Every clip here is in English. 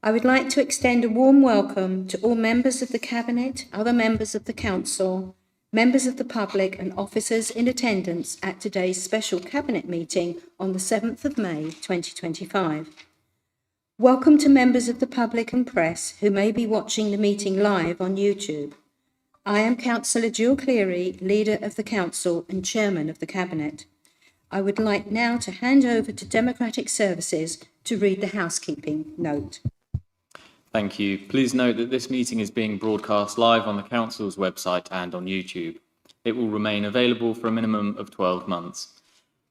I would like to extend a warm welcome to all members of the Cabinet, other members of the Council, members of the public and officers in attendance at today's special Cabinet meeting on the 7th of May 2025. Welcome to members of the public and press who may be watching the meeting live on YouTube. I am Councillor Jill Cleary, Leader of the Council and Chairman of the Cabinet. I would like now to hand over to Democratic Services to read the housekeeping note. Thank you. Please note that this meeting is being broadcast live on the Council's website and on YouTube. It will remain available for a minimum of 12 months.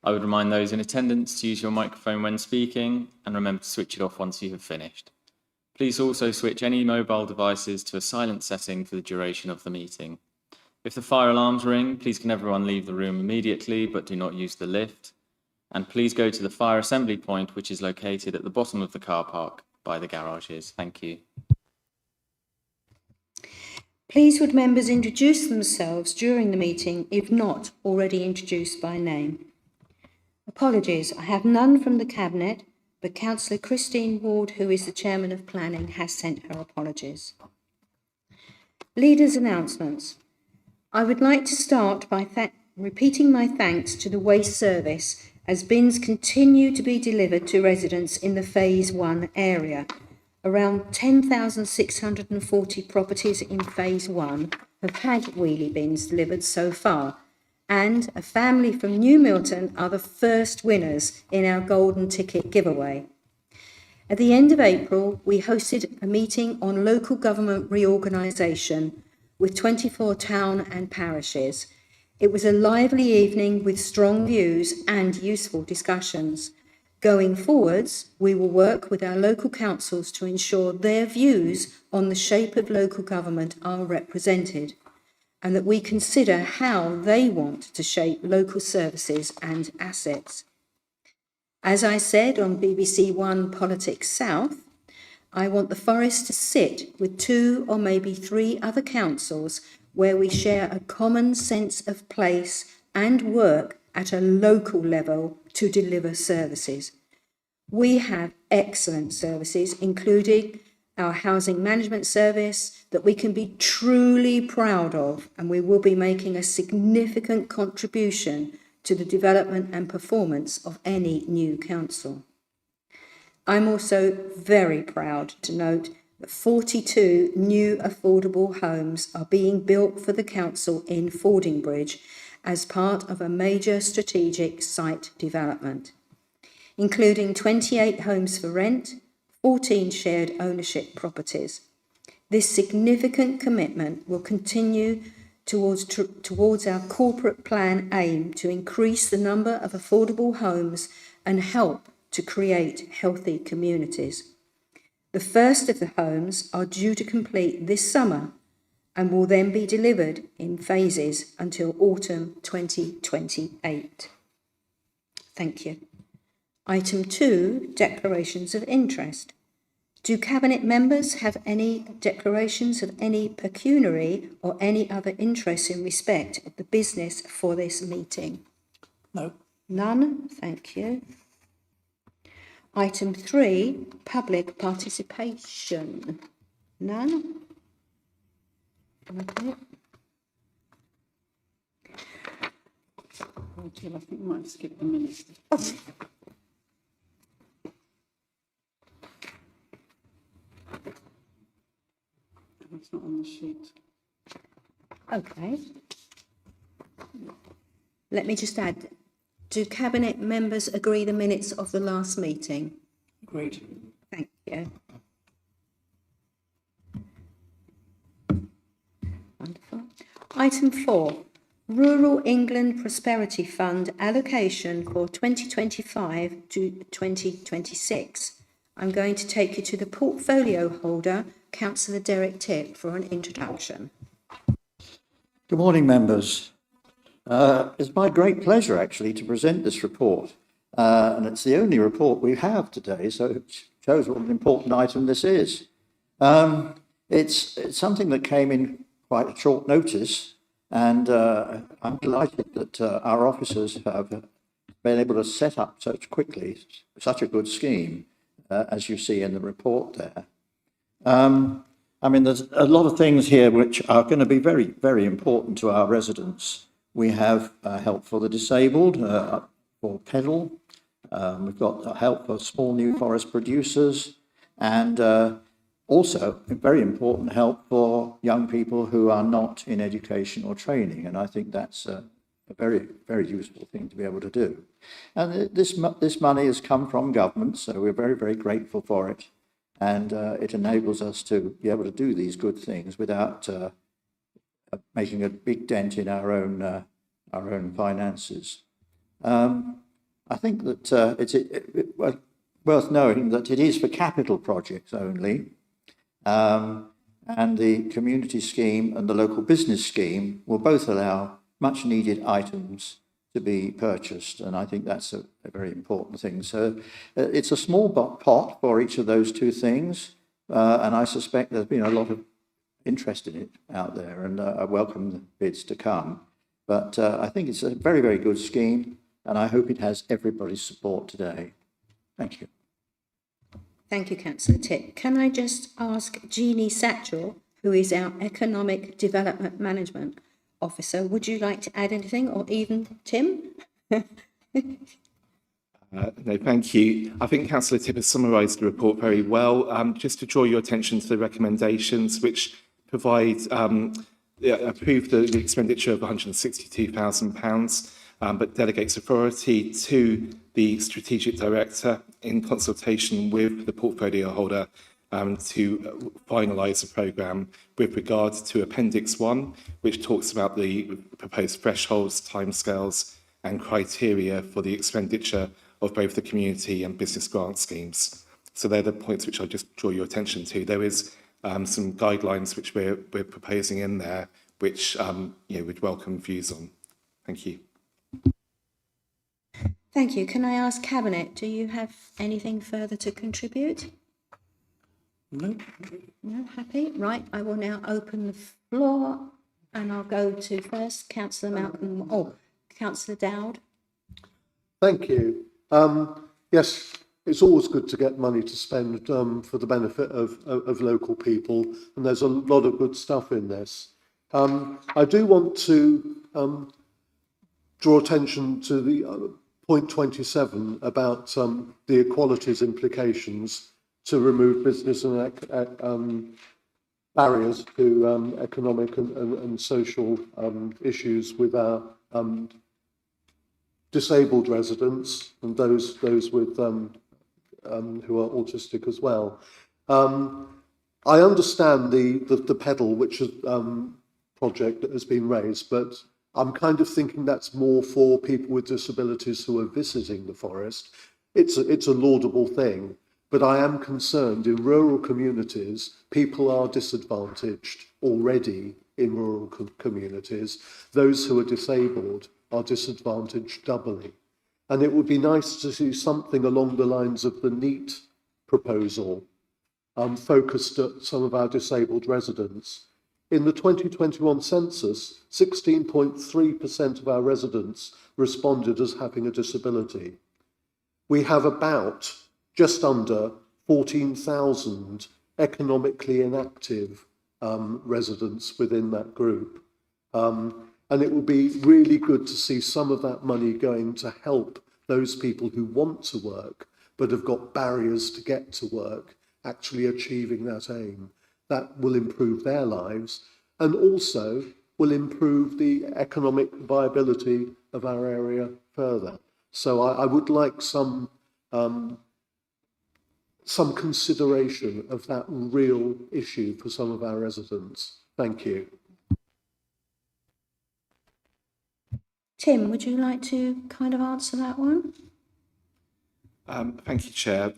I would remind those in attendance to use your microphone when speaking and remember to switch it off once you have finished. Please also switch any mobile devices to a silent setting for the duration of the meeting. If the fire alarms ring, please can everyone leave the room immediately, but do not use the lift. And please go to the fire assembly point, which is located at the bottom of the car park by the garages. Thank you. Please would members introduce themselves during the meeting if not already introduced by name. Apologies, I have none from the Cabinet, but Councillor Christine Ward, who is the Chairman of Planning, has sent her apologies. Leaders' announcements. I would like to start by repeating my thanks to the Waste Service as bins continue to be delivered to residents in the Phase 1 area. Around 10,640 properties in Phase 1 have had wheelie bins delivered so far, and a family from New Milton are the first winners in our Golden Ticket giveaway. At the end of April, we hosted a meeting on local government reorganisation with 24 town and parishes. It was a lively evening with strong views and useful discussions. Going forwards, we will work with our local councils to ensure their views on the shape of local government are represented and that we consider how they want to shape local services and assets. As I said on BBC One Politics South, I want the Forest to sit with 2 or maybe 3 other councils where we share a common sense of place and work at a local level to deliver services. We have excellent services, including our housing management service that we can be truly proud of, and we will be making a significant contribution to the development and performance of any new council. I'm also very proud to note that 42 new affordable homes are being built for the council in Fordingbridge as part of a major strategic site development, including 28 homes for rent, 14 shared ownership properties. This significant commitment will continue towards our corporate plan aim to increase the number of affordable homes and help to create healthy communities. The first of the homes are due to complete this summer and will then be delivered in phases until autumn 2028. Thank you. Item 2, declarations of interest. Do Cabinet members have any declarations of any pecuniary or any other interest in respect of the business for this meeting? No. None? Thank you. Item 3, public participation. None? Okay. I think we might skip the minutes. That's not on the sheet. Okay. Let me just add, do Cabinet members agree the minutes of the last meeting? Agreed. Thank you. Wonderful. Item 4, Rural England Prosperity Fund allocation for 2025 to 2026. I'm going to take you to the portfolio holder, Councillor Derek Tipp, for an introduction. Good morning, members. It's my great pleasure, actually, to present this report. And it's the only report we have today, so it shows what an important item this is. It's something that came in quite a short notice, and I'm delighted that our officers have been able to set up such quickly such a good scheme, as you see in the report there. I mean, there's a lot of things here which are going to be very, very important to our residents. We have help for the disabled, for pedal. We've got help for small new forest producers, and also very important help for young people who are not in education or training. And I think that's a very, very useful thing to be able to do. And this money has come from government, so we're very, very grateful for it. And it enables us to be able to do these good things without making a big dent in our own finances. I think that it's worth knowing that it is for capital projects only, and the community scheme and the local business scheme will both allow much needed items to be purchased, and I think that's a very important thing. So it's a small pot for each of those two things, and I suspect there's been a lot of interest in it out there, and I welcome the bids to come. But I think it's a very, very good scheme, and I hope it has everybody's support today. Thank you. Thank you, Councillor Tipp. Can I just ask Jeannie Satchell, who is our Economic Development Management Officer, would you like to add anything, or even Tim? No, thank you. I think Councillor Tipp has summarised the report very well. Just to draw your attention to the recommendations, which provide approve the expenditure of £162,000, but delegates authority to the strategic director in consultation with the portfolio holder to finalise the programme with regard to Appendix 1, which talks about the proposed thresholds, timescales and criteria for the expenditure of both the community and business grant schemes. So they're the points which I'll just draw your attention to. There is some guidelines which we're proposing in there, which we'd welcome views on. Thank you. Thank you. Can I ask Cabinet, do you have anything further to contribute? No. No, happy? Right, I will now open the floor, and I'll go to first Councillor Councillor Dowd. Thank you. Yes, it's always good to get money to spend for the benefit of local people, and there's a lot of good stuff in this. I do want to draw attention to the point 27 about the equalities implications to remove business and barriers to economic and social issues with our disabled residents and those with who are autistic as well. I understand the pedal, which is project that has been raised, but I'm kind of thinking that's more for people with disabilities who are visiting the forest. It's a laudable thing, but I am concerned in rural communities, people are disadvantaged already in rural communities. Those who are disabled are disadvantaged doubly. And it would be nice to see something along the lines of the NEAT proposal, focused at some of our disabled residents. In the 2021 census, 16.3% of our residents responded as having a disability. We have about just under 14,000 economically inactive residents within that group. And it would be really good to see some of that money going to help those people who want to work but have got barriers to get to work, actually achieving that aim. That will improve their lives and also will improve the economic viability of our area further. So I would like some consideration of that real issue for some of our residents. Thank you. Tim, would you like to kind of answer that one? Thank you, Chair.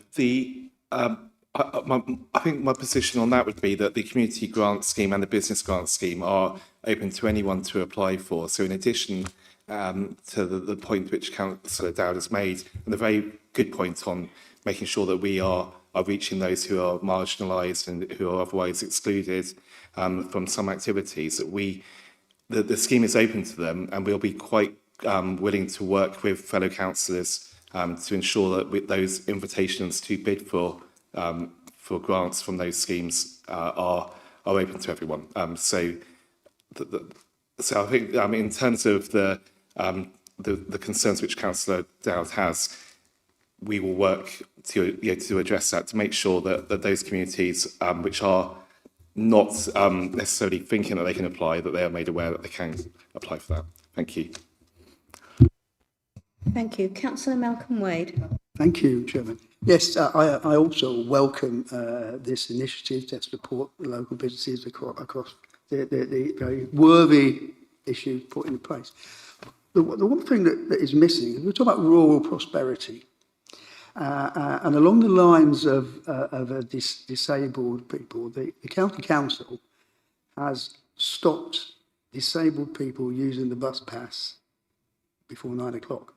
I think my position on that would be that the community grant scheme and the business grant scheme are open to anyone to apply for. So in addition to the point which Councillor Dowd has made, and a very good point on making sure that we are reaching those who are marginalised and who are otherwise excluded from some activities, that the scheme is open to them, and we'll be quite willing to work with fellow councillors to ensure that with those invitations to bid for for grants from those schemes are open to everyone. So I think in terms of the concerns which Councillor Dowd has, we will work to address that, to make sure that those communities which are not necessarily thinking that they can apply, that they are made aware that they can apply for that. Thank you. Thank you. Councillor Malcolm Wade. Thank you, Chairman. Yes, I also welcome this initiative to support the local businesses across the very worthy issues put in place. The one thing that is missing is we're talking about rural prosperity. And along the lines of disabled people, the county council has stopped disabled people using the bus pass before 9 o'clock.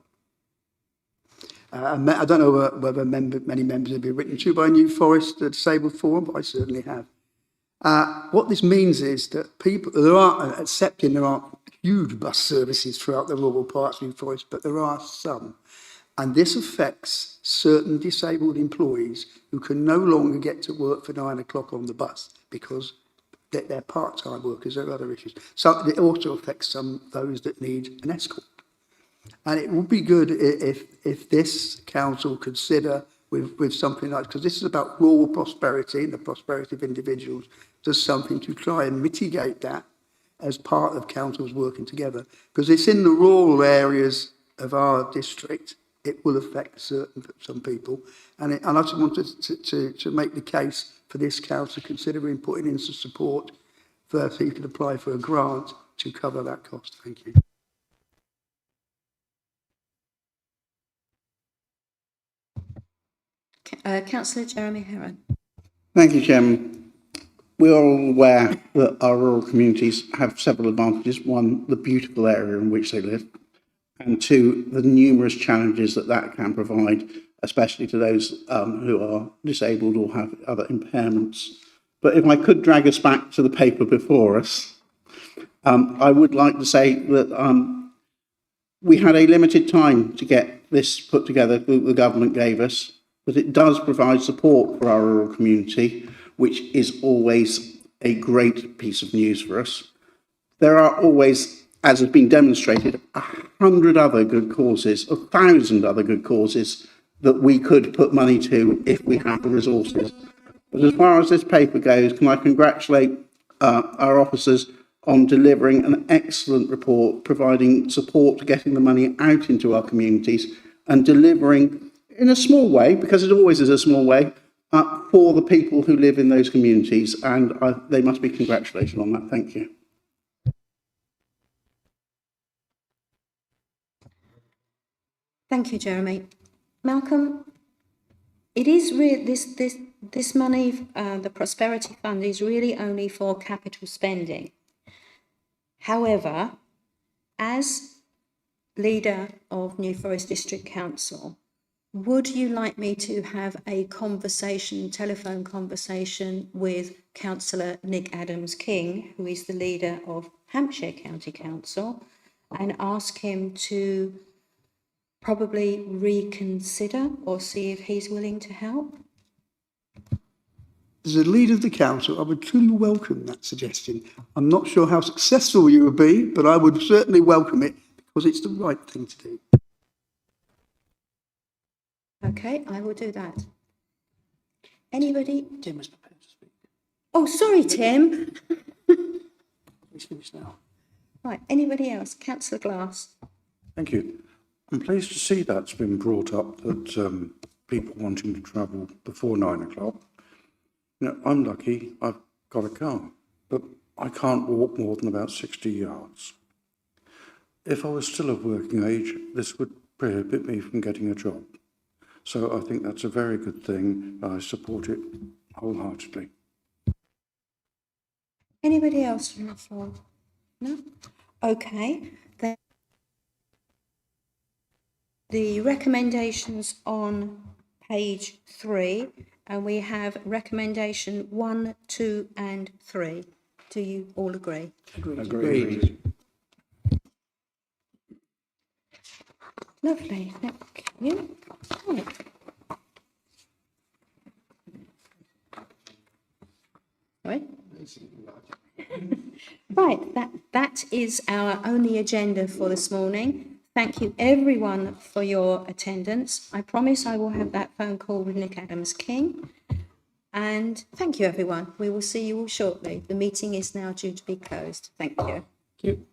I don't know whether many members have been written to by New Forest, the Disabled Forum, but I certainly have. What this means is that there aren't huge bus services throughout the rural parts of New Forest, but there are some. And this affects certain disabled employees who can no longer get to work for 9 o'clock on the bus because they're part-time workers or other issues. So it also affects those that need an escort. And it would be good if this council consider with something like, because this is about rural prosperity and the prosperity of individuals, does something to try and mitigate that as part of councils working together. Because it's in the rural areas of our district, it will affect some people. And I just wanted to make the case for this council considering putting in some support for so you can apply for a grant to cover that cost. Thank you. Councillor Jeremy Heron. Thank you, Chairman. We are all aware that our rural communities have several advantages. One, the beautiful area in which they live. And two, the numerous challenges that can provide, especially to those who are disabled or have other impairments. But if I could drag us back to the paper before us, I would like to say that we had a limited time to get this put together that the government gave us, but it does provide support for our rural community, which is always a great piece of news for us. There are always, as has been demonstrated, 100 other good causes, 1,000 other good causes that we could put money to if we had the resources. But as far as this paper goes, can I congratulate our officers on delivering an excellent report, providing support to getting the money out into our communities and delivering in a small way, because it always is a small way, for the people who live in those communities. And they must be congratulated on that. Thank you. Thank you, Jeremy. Malcolm, it is this money, the Prosperity Fund, is really only for capital spending. However, as leader of New Forest District Council, would you like me to have a telephone conversation with Councillor Nick Adams-King, who is the leader of Hampshire County Council, and ask him to probably reconsider or see if he's willing to help? As a leader of the council, I would truly welcome that suggestion. I'm not sure how successful you would be, but I would certainly welcome it because it's the right thing to do. Okay, I will do that. Anybody? Tim is prepared to speak. Oh, sorry, Tim. He's finished now. Right, anybody else? Councillor Glass. Thank you. I'm pleased to see that's been brought up, that people wanting to travel before 9 o'clock. You know, I'm lucky, I've got a car, but I can't walk more than about 60 yards. If I was still of working age, this would prohibit me from getting a job. So I think that's a very good thing. I support it wholeheartedly. Anybody else from the floor? No? Okay. Then the recommendations on page 3, and we have recommendation 1, 2 and 3. Do you all agree? Agreed. Lovely, thank you. Right. Right, that is our only agenda for this morning. Thank you everyone for your attendance. I promise I will have that phone call with Nick Adams-King. And thank you everyone. We will see you all shortly. The meeting is now due to be closed. Thank you. Thank you.